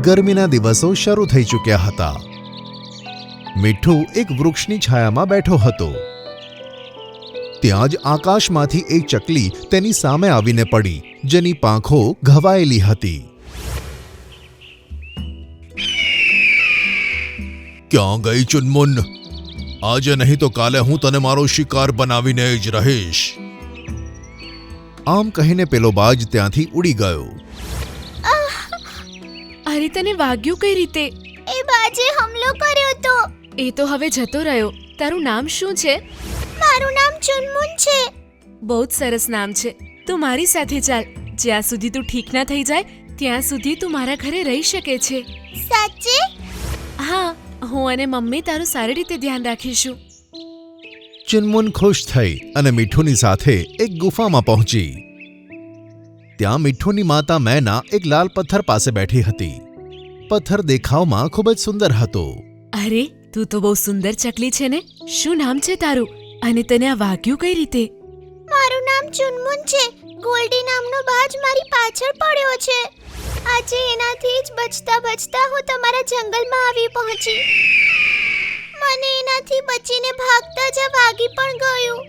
ગરમીના દિવસો શરૂ થઈ ચૂક્યા હતા. મીઠું એક વૃક્ષની છાયામાં બેઠો હતો. ત્યાં જ આકાશમાંથી એક ચકલી તેની સામે આવીને પડી, જેની પાંખો ઘવાયેલી હતી. ક્યાં ગઈ ચુનમુન? આજે નહીં તો કાલે હું તને મારો શિકાર બનાવીને જ રહીશ. આમ કહીને પેલો બાજ ત્યાંથી ઉડી ગયો. અરે તને વાગ્યું કઈ રીતે? એ બાજે હુમલો કર્યો તો. એ તો હવે જતો રહ્યો. તારું નામ શું છે? મારું નામ ચુનમુન છે. બહુ જ સરસ નામ છે. તું મારી સાથે ચાલ. જ્યાં સુધી તું ઠીક ના થઈ જાય ત્યાં સુધી તું મારા ઘરે રહી શકે છે. સાચે? હા, હું અને મમ્મી તારું સારી રીતે ધ્યાન રાખીશું. ચુનમુન ખુશ થઈ અને મીઠુની સાથે એક ગુફામાં પહોંચી. ત્યાં મીઠુની માતા મેના એક લાલ પથ્થર પાસે બેઠી હતી. પથ્થર દેખાવમાં ખૂબ જ સુંદર હતો. અરે, તું તો બહુ સુંદર ચકલી છે ને. શું નામ છે તારું? અને તને આ વાગ્યું કઈ રીતે? મારું નામ ચુનમુન છે. ગોલ્ડી નામનો બાજ મારી પાછળ પડ્યો છે. આજે એનાથી જ બચતા બચતા હું તમારા જંગલમાં આવી પહોંચી. મને એનાથી બચીને ભાગતા જ વાગી પણ ગયું.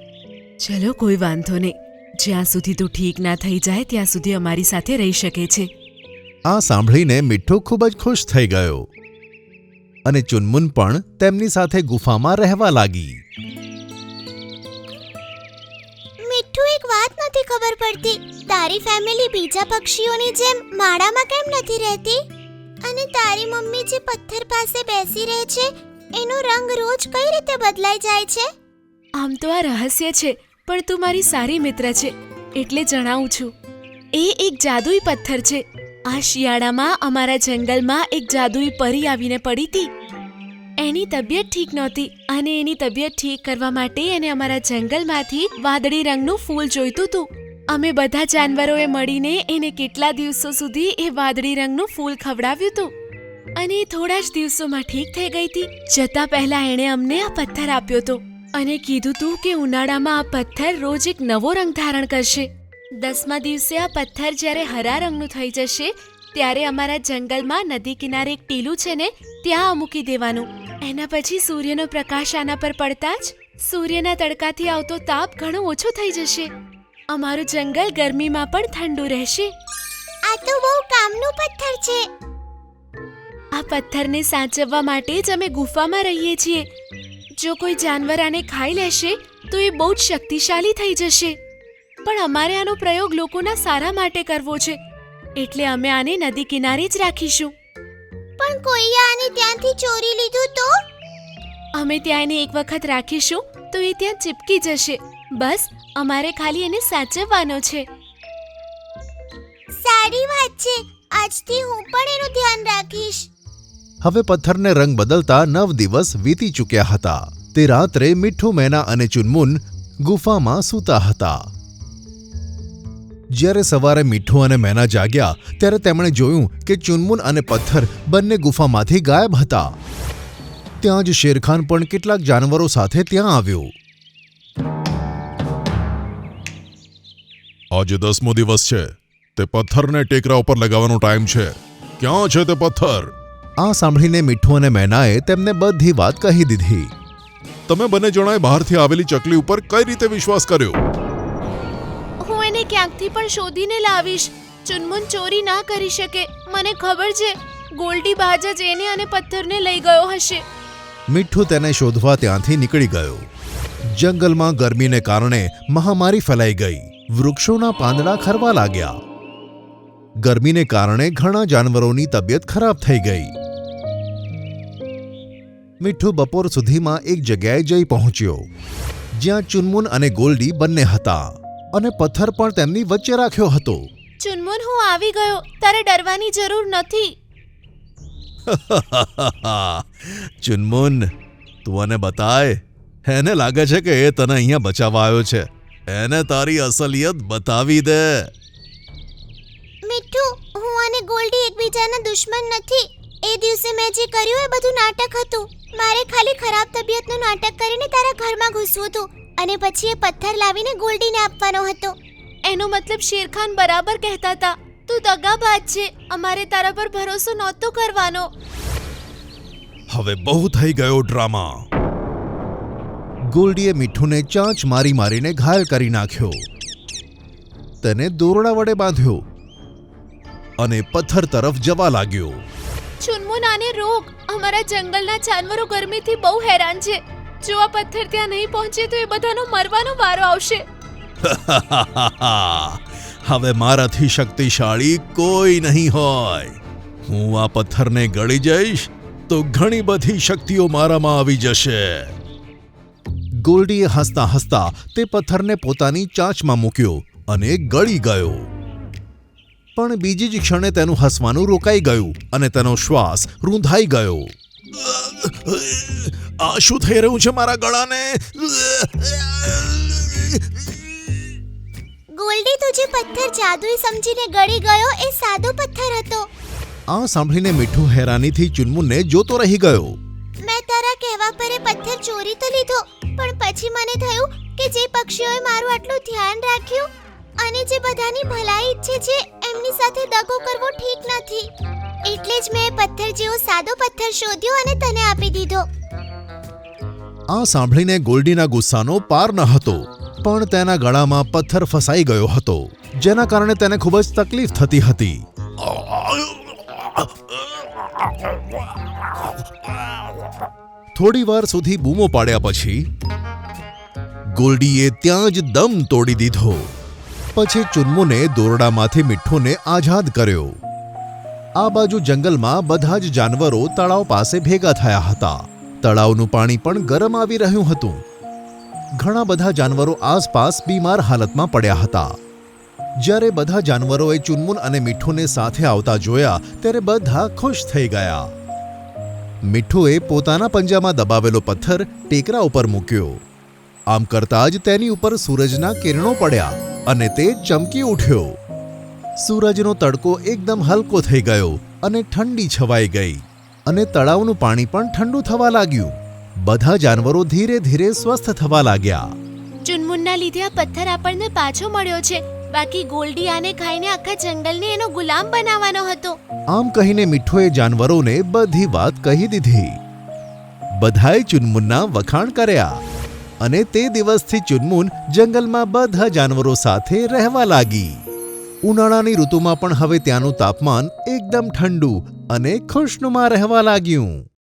ચલો, કોઈ વાંધો નહીં. જ્યાં સુધી તું ઠીક ના થઈ જાય ત્યાં સુધી અમારી સાથે રહી શકે છે. આ સાંભળીને મીઠું ખૂબ જ ખુશ થઈ ગયો અને ચુનમુન પણ તેમની સાથે ગુફામાં રહેવા લાગી. મીઠું, એક વાત નથી ખબર પડતી. તારી ફેમિલી બીજા પક્ષીઓની જેમ માળામાં કેમ નથી રહેતી? અને તારી મમ્મી જે પથ્થર પાસે બેસી રહે છે એનો રંગ રોજ કઈ રીતે બદલાઈ જાય છે? આમ તો આ રહસ્ય છે, પણ તું મારી સારી મિત્ર છે એટલે જણાવું છું. એ એક જાદુઈ પથ્થર છે. આ શિયાળામાં અમારા જંગલમાં એક જાદુઈ પરી આવીને પડી હતી. એની તબિયત ઠીક નહોતી અને એની તબિયત ઠીક કરવા માટે એને અમારા જંગલમાંથી વાદળી રંગનું ફૂલ જોઈતું હતું. અમે બધા જાનવરોએ મળીને એને કેટલા દિવસો સુધી એ વાદળી રંગનું ફૂલ ખવડાવ્યું હતું અને થોડા જ દિવસોમાં ઠીક થઈ ગઈ હતી. જતા પહેલા એણે અમને આ પથ્થર આપ્યો હતો અને કીધું તું કે ઉનાળામાં આ પથ્થર રોજ એક નવો રંગ ધારણ કરશે. 10મા દિવસે આ પથ્થર જ્યારે હરા રંગનું થઈ જશે ત્યારે અમારા જંગલમાં નદી કિનારે એક ટીલું છે ને ત્યાં મૂકી દેવાનું. એના પછી સૂર્યનો પ્રકાશ આના પર પડતા જ સૂર્યના તડકાથી આવતો તાપ ઘણો ઓછો થઈ જશે. અમારું જંગલ ગરમીમાં પણ ઠંડુ રહેશે. આ તો બહુ કામનું પથ્થર છે. આ પથ્થરને સાચવવા માટે જ અમે ગુફામાં રહીએ છીએ. જો કોઈ જાનવર આને ખાઈ લેશે તો એ બહુ જ શક્તિશાળી થઈ જશે. પણ અમારે આનો પ્રયોગ લોકોના સારા માટે કરવો છે એટલે અમે આને નદી કિનારે જ રાખીશું. પણ કોઈએ આને ત્યાંથી ચોરી લીધું તો? અમે ત્યાં એને એક વખત રાખીશું તો એ ત્યાં ચીપકી જશે. બસ અમારે ખાલી એને સાચવવાનો છે. સારી વાત છે. આજથી હું પણ એનું ધ્યાન રાખીશ. હવે પથ્થરને રંગ બદલતા 9 દિવસ વીતી ચૂક્યા હતા. તે રાત્રે મીઠું, મેના અને ચુનમુન ગુફામાં સૂતા હતા. જ્યારે સવારે મીઠું અને મેના જાગ્યા ત્યારે તેમણે જોયું કે ચુનમુન અને પથ્થર બંને ગુફામાંથી ગાયબ હતા. ત્યાં જ શેરખાન પણ કેટલાક જાનવરો સાથે ત્યાં આવ્યો. આજે 10મો દિવસ છે. તે પથ્થરને ટેકરા ઉપર લગાવવાનો ટાઈમ છે. ક્યાં છે તે પથ્થર? આ સાંભળીને મીઠું અને મેનાએ તેમને બધી વાત કહી દીધી. તમે બંને જણાએ બહારથી આવેલી ચકલી ઉપર કઈ રીતે વિશ્વાસ કર્યો? હું એને ક્યાંકથી પણ શોધીને લાવીશ. ચુનમુન ચોરી ના કરી શકે. મને ખબર છે ગોલ્ડી બાજ જ એને અને પથ્થરને લઈ ગયો હશે. મીઠું તેને શોધવા ત્યાંથી નીકળી ગયો. જંગલમાં ગરમીને કારણે મહામારી ફેલાઈ ગઈ. વૃક્ષોના પાંદડા ખરવા લાગ્યા. ગરમીને કારણે ઘણા જાનવરોની તબિયત ખરાબ થઈ ગઈ. મીઠું બપોર સુધીમાં એક જગ્યાએ જઈ પહોંચ્યો જ્યાં ચુનમુન અને ગોલ્ડી બંને હતા અને પથ્થર પણ તેમની વચ્ચે રાખ્યો હતો. ચુનમુન, હું આવી ગયો. તારે ડરવાની જરૂર નથી. ચુનમુન, તું મને બતાય. એને લાગે છે કે એ તને અહીંયા બચાવવા આવ્યો છે. એને તારી અસલિયત બતાવી દે. મીઠું, હું અને ગોલ્ડી એકબીજાના દુશ્મન નથી. એ દિવસે મેં જે કર્યું એ બધું નાટક હતું. મારે ખાલી ખરાબ તબિયતનું નાટક કરીને તારા ઘરમાં ઘૂસવું હતું અને પછી એ પથ્થર લાવીને ગોલ્ડીને આપવાનો હતો. એનો મતલબ શેરખાન બરાબર કહેતા હતા. તું તું દગાબાજ છે. અમારે તારા પર ભરોસો નહોતો કરવાનો. હવે બહુ થઈ ગયો ડ્રામા. ગોલ્ડીએ મીઠુને ચાંચ મારી મારીને ઘાયલ કરી નાખ્યો. તેને દોરડા વડે બાંધ્યો અને પથ્થર તરફ જવા લાગ્યો. ચુનમુન, આને રોક. અમારા જંગલના જાનવરો ગરમીથી બહુ હેરાન છે. જો આ પથ્થર ત્યાં નહીં પહોંચે તો એ બધાનો મરવાનો વારો આવશે. હવે મારાથી શક્તિશાળી કોઈ નહીં હોય. હું આ પથ્થરને ગળી જઈશ તો ઘણી બધી શક્તિઓ મારામાં આવી જશે. ગોલ્ડીએ હસતા હસતા તે પથ્થરને પોતાની ચાંચમાં મૂક્યો અને ગળી ગયો. પણ બીજી જ ક્ષણે તેનું હસવાનું રોકાઈ ગયું અને તેનો શ્વાસ રૂંધાઈ ગયો. આ શું થઈ રહ્યું છે મારા ગળાને? ગોલ્ડી, તું જે પથ્થર જાદુઈ સમજીને ગળી ગયો એ સાદો પથ્થર હતો. આ સાંભળીને મીઠું હેરાનીથી ચુનમુનને જોતો રહી ગયો. મેં તારા કહેવા પર એ પથ્થર ચોરી તો લીધો, પણ પછી મને થયું કે જે પક્ષીઓએ મારું આટલું ધ્યાન રાખ્યું અને જે બધાની ભલાઈ ઈચ્છે છે એમની સાથે દગો કરવો ઠીક નથી. એટલે જ મેં પથ્થર જેવો સાદો પથ્થર શોધ્યો અને તને આપી દીધો. આ સાંભળીને ગોલ્ડીના ગુસ્સાનો પાર ન હતો, પણ તેના ગળામાં પથ્થર ફસાઈ ગયો હતો, જેના કારણે તેને ખૂબ જ તકલીફ થતી હતી. થોડી વાર સુધી બૂમો પાડ્યા પછી ગોલ્ડીએ ત્યાં જ દમ તોડી દીધો. પછી ચુનમુને દોરડામાંથી મીઠુને આઝાદ કર્યો. આ બાજુ જંગલમાં બધા જ જાનવરો તળાવ પાસે ભેગા થયા હતા. તળાવનું પાણી પણ ગરમ આવી રહ્યું હતું. ઘણા બધા જાનવરો આસપાસ બીમાર હાલતમાં પડ્યા હતા. જ્યારે બધા જાનવરોએ ચુનમુન અને મીઠુને સાથે આવતા જોયા ત્યારે બધા ખુશ થઈ ગયા. મીઠુએ પોતાના પંજામાં દબાવેલો પથ્થર ટેકરા ઉપર મૂક્યો. આમ કરતાં જ તેની ઉપર સૂરજના કિરણો પડ્યા અને તે ચમકી ઉઠ્યો. સૂરજનો તડકો એકદમ હલકો થઈ ગયો અને ઠંડી છવાઈ ગઈ અને તળાવનું પાણી પણ ઠંડુ થવા લાગ્યું. બધા જાનવરો ધીરે ધીરે સ્વસ્થ થવા લાગ્યા. ચુનમુનના લીધે આ પથ્થર આપણને પાછો મળ્યો છે. બાકી ગોલ્ડી આને ખાઈને આખા જંગલને એનો ગુલામ બનાવવાનો હતો. આમ કહીને મીઠુએ જાનવરોને બધી વાત કહી દીધી. બધાએ ચુનમુનના વખાણ કર્યા અને તે દિવસથી ચુનમુન જંગલમાં બધા જાનવરો સાથે રહેવા લાગી. ઉનાળાની ઋતુમાં પણ હવે ત્યાંનું તાપમાન એકદમ ઠંડુ અને ખુશનુમા રહેવા લાગ્યું.